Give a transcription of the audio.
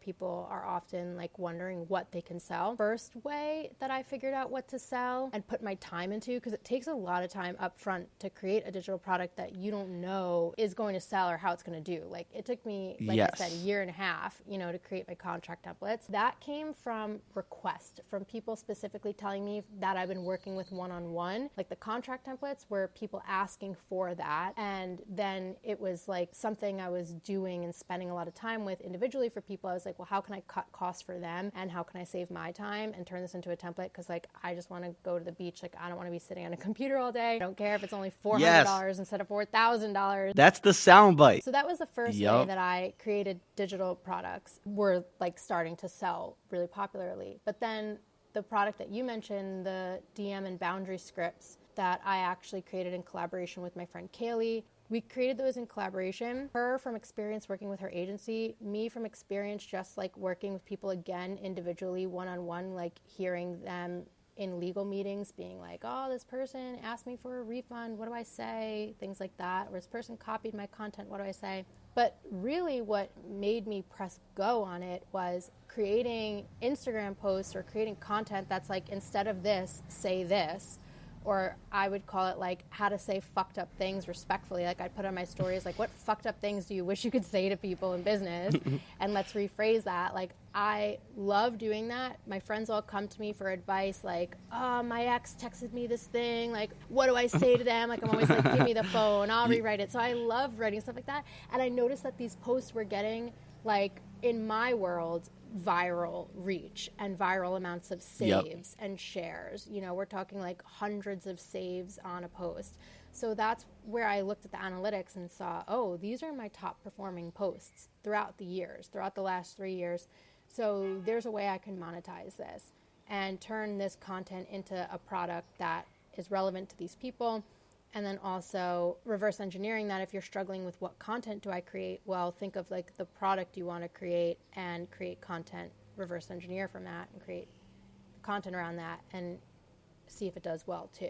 people are often like wondering what they can sell. First way that I figured out what to sell and put my time into, because it takes a lot of time up front to create a digital product that you don't know is going to sell or how it's going to do. Like it took me, like I said, a year and a half, to create my contract templates. That came from request from people specifically telling me that I've been working with one-on-one. Like the contract templates were people asking for that. And then it was like something I was doing and spending a lot of time with individually for people. I was like, well, how can I cut costs for them? And how can I save my time and turn this into a template? Because like, I just want to go to the beach. Like, I don't want to be sitting on a computer all day. I don't care if it's only $400 instead of $4,000. That's the soundbite. So that was the first way that I created digital products were like starting to sell really popularly. But then the product that you mentioned, the DM and boundary scripts that I actually created in collaboration with my friend Kaylee, we created those in collaboration. Her from experience working with her agency, me from experience just like working with people again individually, one-on-one, like hearing them in legal meetings being like, oh, this person asked me for a refund, what do I say? Things like that. Or this person copied my content, what do I say? But really what made me press go on it was creating Instagram posts or creating content that's like, instead of this, say this. Or I would call it like how to say fucked up things respectfully. Like I'd put on my stories like, what fucked up things do you wish you could say to people in business? And let's rephrase that. Like I love doing that. My friends all come to me for advice like, oh, my ex texted me this thing. Like, what do I say to them? Like I'm always like, give me the phone, I'll rewrite it. So I love writing stuff like that. And I noticed that these posts were getting like, in my world, viral reach and viral amounts of saves and shares. We're talking like hundreds of saves on a post. So that's where I looked at the analytics and saw, oh, these are my top performing posts throughout the last 3 years. So there's a way I can monetize this and turn this content into a product that is relevant to these people. And then also reverse engineering that if you're struggling with what content do I create, well, think of like the product you want to create and create content, reverse engineer from that and create content around that and see if it does well too.